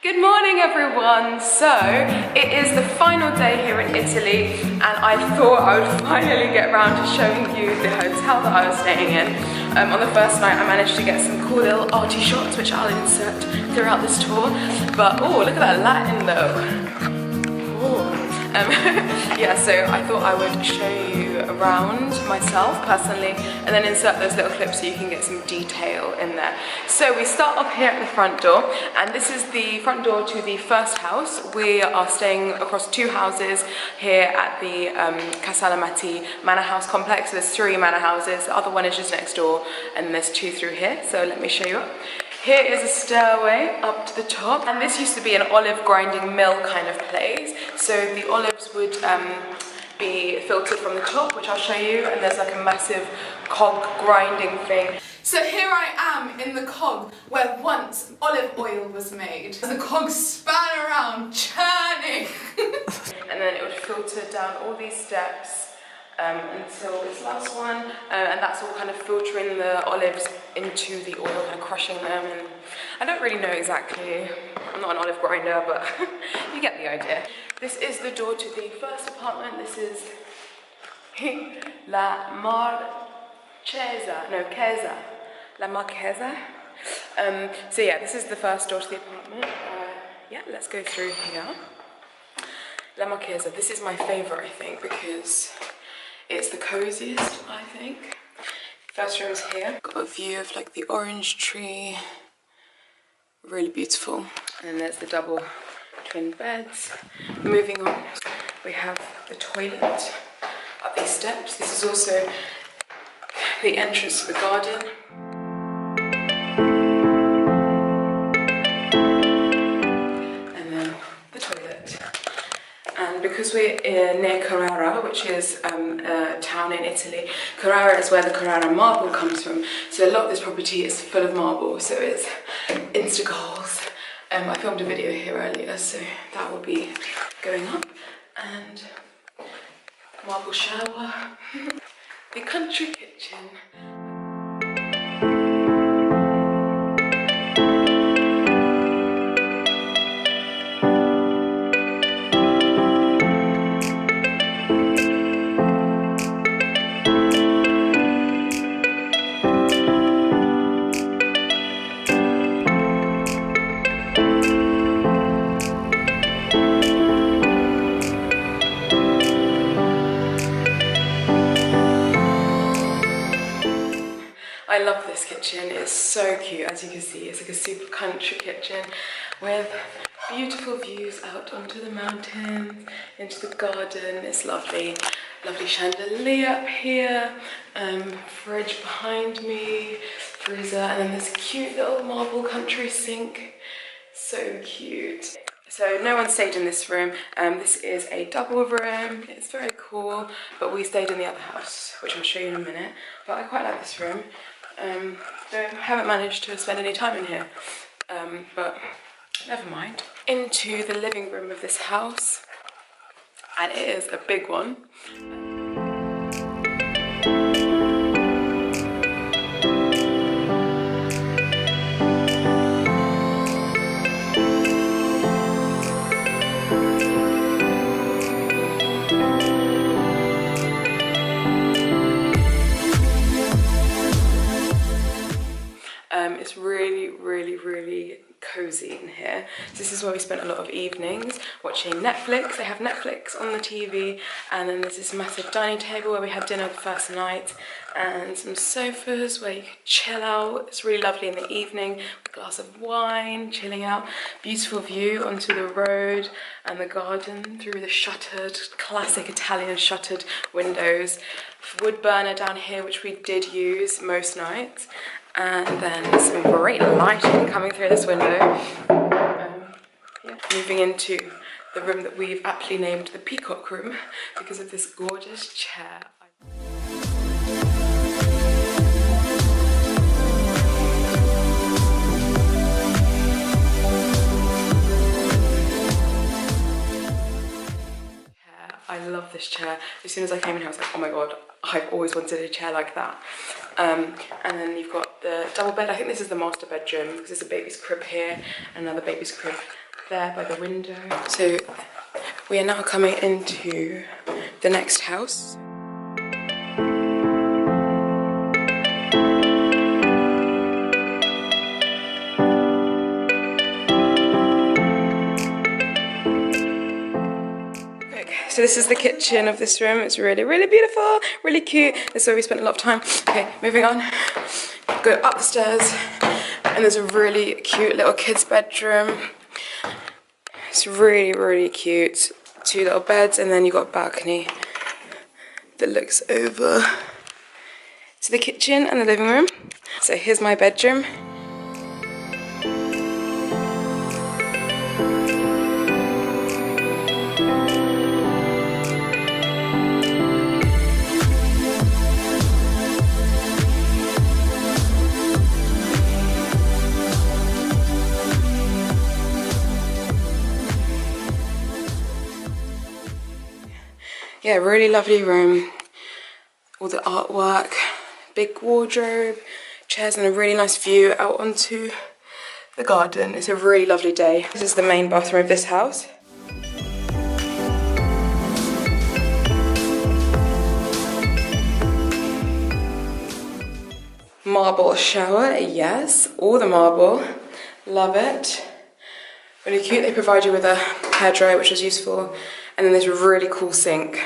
Good morning everyone! So, it is the final day here in Italy and I thought I would finally get around to showing you the hotel that I was staying in. On the first night I managed to get some cool little arty shots which I'll insert throughout this tour. But oh, look at that lighting though! Yeah, so I thought I would show you around myself personally and then insert those little clips so you can get some detail in there. So we start off here at the front door, and this is the front door to the first house. We are staying across two houses here at the Casalamati Manor House complex. There's three manor houses, the other one is just next door, and there's two through here, so let me show you up. Here is a stairway up to the top, and this used to be an olive grinding mill kind of place. So the olives would be filtered from the top, which I'll show you, and there's like a massive cog grinding thing. So here I am in the cog where once olive oil was made. The cog span around, churning. And then it would filter down all these steps until this last one, and that's all kind of filtering the olives into the oil, kind of crushing them. And I don't really know exactly, I'm not an olive grinder, but you get the idea. This is the door to the first apartment. This is La Marchesa. So yeah, this is the first door to the apartment. Yeah, let's go through here. La Marchesa, this is my favourite, I think, because it's the coziest, I think. First room's here. Got a view of like the orange tree. Really beautiful. And then there's the double twin beds. Moving on, we have the toilet up these steps. This is also the entrance to the garden. And then the toilet. And because we're near Carrara, which is a town in Italy, Carrara is where the Carrara marble comes from. So a lot of this property is full of marble, so it's insta-goals. I filmed a video here earlier, so that will be going up. And marble shower. The country kitchen. I love this kitchen, it's so cute. As you can see, it's like a super country kitchen with beautiful views out onto the mountains, into the garden. It's lovely. Lovely chandelier up here, fridge behind me, freezer, and then this cute little marble country sink. So cute. So no one stayed in this room. This is a double room. It's very cool, but we stayed in the other house, which I'll show you in a minute. But I quite like this room. Though I haven't managed to spend any time in here, but never mind. Into the living room of this house, and it is a big one. It's really cozy in here. So this is where we spent a lot of evenings watching Netflix. They have Netflix on the TV, and then there's this massive dining table where we had dinner the first night, and some sofas where you can chill out. It's really lovely in the evening, a glass of wine, chilling out. Beautiful view onto the road and the garden through the shuttered, classic Italian shuttered windows. Wood burner down here, which we did use most nights. And then some great lighting coming through this window. Yeah. Moving into the room that we've aptly named the Peacock Room because of this gorgeous chair. I love this chair. As soon as I came in here, I was like, oh my god, I've always wanted a chair like that. And then you've got the double bed. I think this is the master bedroom because there's a baby's crib here and another baby's crib there by the window. So we are now coming into the next house. So this is the kitchen of this room. It's really, really beautiful, really cute. This is where we spent a lot of time. Okay, moving on. Go up the stairs, and there's a really cute little kid's bedroom. It's really, really cute. 2 little beds, and then you've got a balcony that looks over to the kitchen and the living room. So here's my bedroom. Yeah, really lovely room. All the artwork, big wardrobe, chairs, and a really nice view out onto the garden. It's a really lovely day. This is the main bathroom of this house. Marble shower, yes, all the marble. Love it. Really cute. They provide you with a hairdryer, which is useful. And then there's a really cool sink.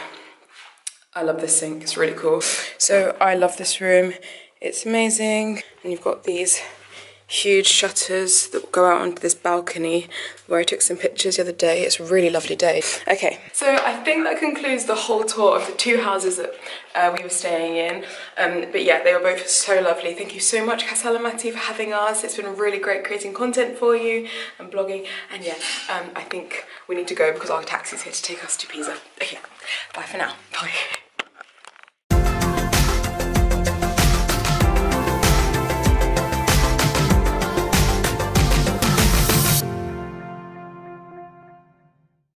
I love this sink, it's really cool. So I love this room, it's amazing. And you've got these huge shutters that go out onto this balcony where I took some pictures the other day. It's a really lovely day. Okay, so I think that concludes the whole tour of the 2 houses that we were staying in. But yeah, they were both so lovely. Thank you so much, Casal and Matti, for having us. It's been really great creating content for you and blogging. And yeah, I think we need to go because our taxi's here to take us to Pisa. Okay, bye for now. Bye.